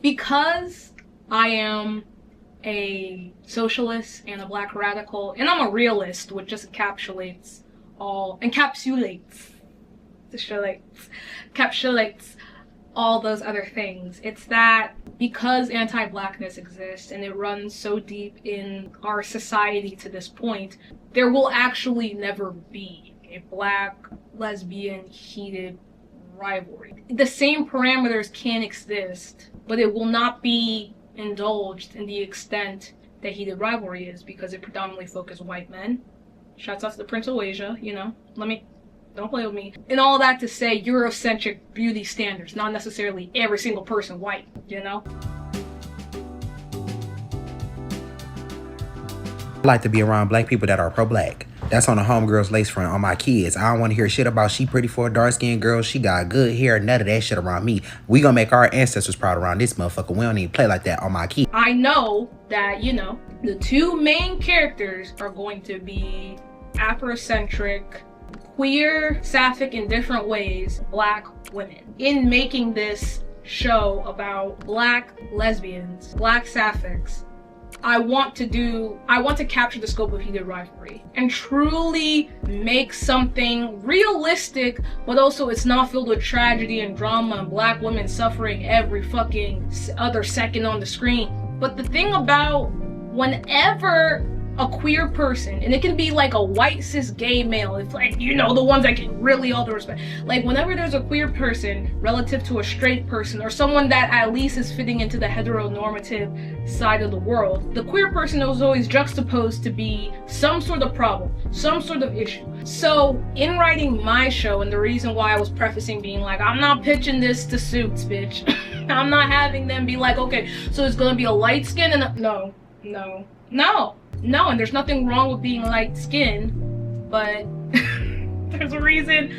Because I am a socialist and a black radical, and I'm a realist, which just encapsulates all those other things. It's that because anti-blackness exists and it runs so deep in our society to this point, there will actually never be a black, lesbian, heated rivalry. The same parameters can exist, but it will not be indulged in the extent that heated rivalry is, because it predominantly focuses white men. Shouts out to the Prince of Asia, you know, don't play with me. And all that to say Eurocentric beauty standards, not necessarily every single person white, you know? I like to be around black people that are pro-black. That's on the homegirl's lace front on my kids. I don't want to hear shit about she pretty for a dark-skinned girl, she got good hair, none of that shit around me. We gonna make our ancestors proud around this motherfucker. We don't even play like that on my kids. I know that, you know, the two main characters are going to be Afrocentric, queer, sapphic in different ways, black women. In making this show about black lesbians, black sapphics, I want to capture the scope of heated rivalry and truly make something realistic, but also it's not filled with tragedy and drama and black women suffering every fucking other second on the screen. But the thing about whenever a queer person, and it can be like a white cis gay male, it's like, you know, the ones that get really all the respect, like whenever there's a queer person relative to a straight person or someone that at least is fitting into the heteronormative side of the world, the queer person is always juxtaposed to be some sort of problem, some sort of issue. So in writing my show, and the reason why I was prefacing being like, I'm not pitching this to Suits, bitch. I'm not having them be like, okay, so it's gonna be a light skin and no, and there's nothing wrong with being light skinned, but there's a reason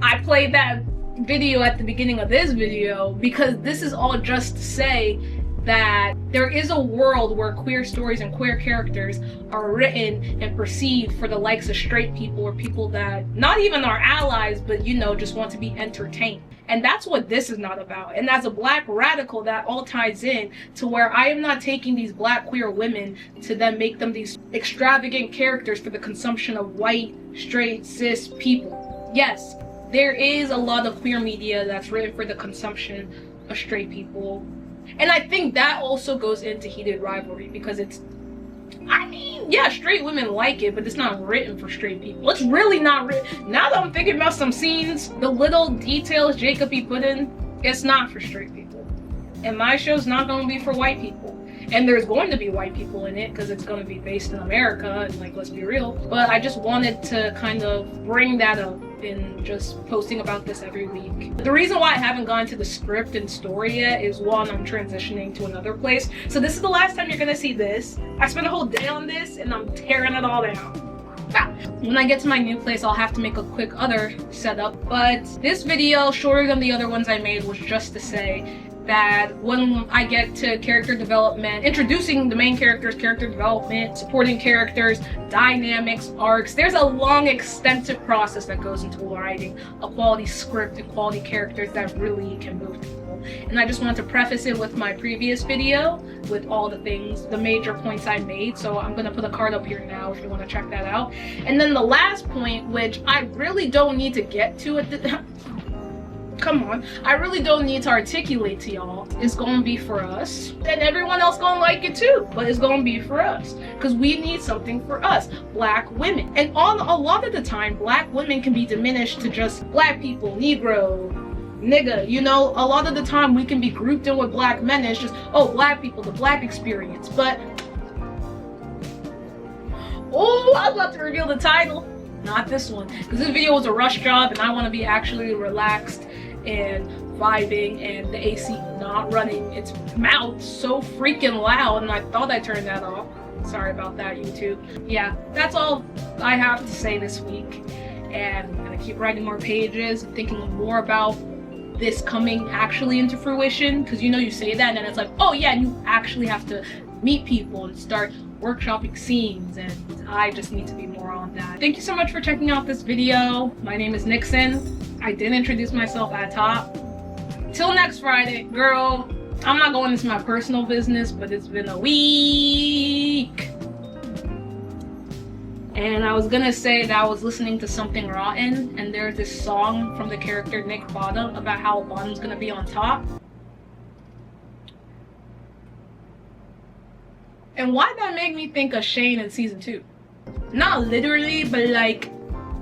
I played that video at the beginning of this video, because this is all just to say that there is a world where queer stories and queer characters are written and perceived for the likes of straight people or people that not even are allies, but you know, just want to be entertained. And that's what this is not about. And as a black radical, that all ties in to where I am not taking these black queer women to then make them these extravagant characters for the consumption of white, straight, cis people. Yes, there is a lot of queer media that's written for the consumption of straight people. And I think that also goes into heated rivalry, because it's, I mean, yeah, straight women like it, but it's not written for straight people. It's really not written. Now that I'm thinking about some scenes, the little details Jacob be put in, it's not for straight people. And my show's not going to be for white people. And there's going to be white people in it because it's going to be based in America, and like, let's be real. But I just wanted to kind of bring that up in just posting about this every week. The reason why I haven't gone to the script and story yet is, one, I'm transitioning to another place. So this is the last time you're going to see this. I spent a whole day on this and I'm tearing it all down. When I get to my new place, I'll have to make a quick other setup. But this video, shorter than the other ones I made, was just to say that when I get to character development, introducing the main characters, character development, supporting characters, dynamics, arcs, there's a long, extensive process that goes into writing a quality script and quality characters that really can move people. And I just wanted to preface it with my previous video with all the things, the major points I made. So I'm gonna put a card up here now if you want to check that out. And then the last point, which I really don't need to get to at the come on, I really don't need to articulate to y'all, is gonna be for us, and everyone else gonna like it too, but it's gonna be for us, because we need something for us, black women. And a lot of the time, black women can be diminished to just black people, Negro, nigga, you know, a lot of the time we can be grouped in with black men, and it's just, oh, black people, the black experience. But oh, I was about to reveal the title. Not this one, because this video was a rush job and I want to be actually relaxed and vibing, and the AC not running its mouth so freaking loud, and I thought I turned that off. Sorry about that, YouTube. Yeah, that's all I have to say this week, and I'm gonna keep writing more pages and thinking more about this coming actually into fruition, because you know you say that and then it's like, oh yeah, you actually have to meet people and start workshopping scenes, and I just need to be more on that. Thank you so much for checking out this video. My name is Nixon. I didn't introduce myself at top. Till next Friday, girl, I'm not going into my personal business, but it's been a week. And I was gonna say that I was listening to Something Rotten, and there's this song from the character Nick Bottom about how Bottom's gonna be on top. And why that make me think of Shane in season 2? Not literally, but like,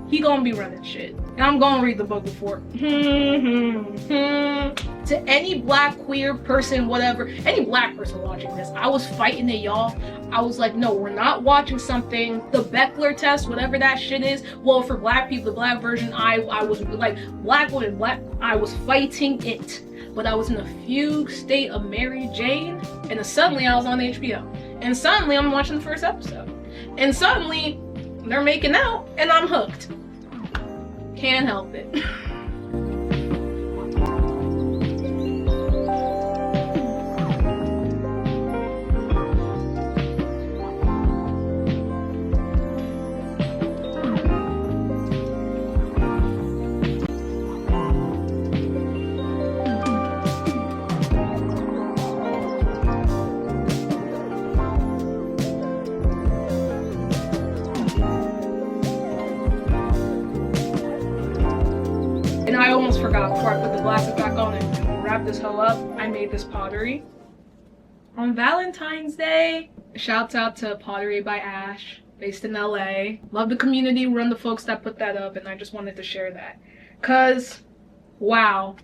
he gonna be running shit. And I'm gonna read the book before. To any black queer person, whatever, any black person watching this, I was fighting it, y'all. I was like, no, we're not watching something, the Beckler test, whatever that shit is. Well, for black people, the black version, I was like, black woman, I was fighting it. But I was in a fugue state of Mary Jane, and then suddenly I was on HBO. And suddenly I'm watching the first episode. And suddenly they're making out, and I'm hooked. Can't help it. And I almost forgot before I put the glasses back on and wrap this hoe up. I made this pottery on Valentine's Day. Shouts out to Pottery by Ash, based in LA. Love the community, run the folks that put that up, and I just wanted to share that. Cause, wow.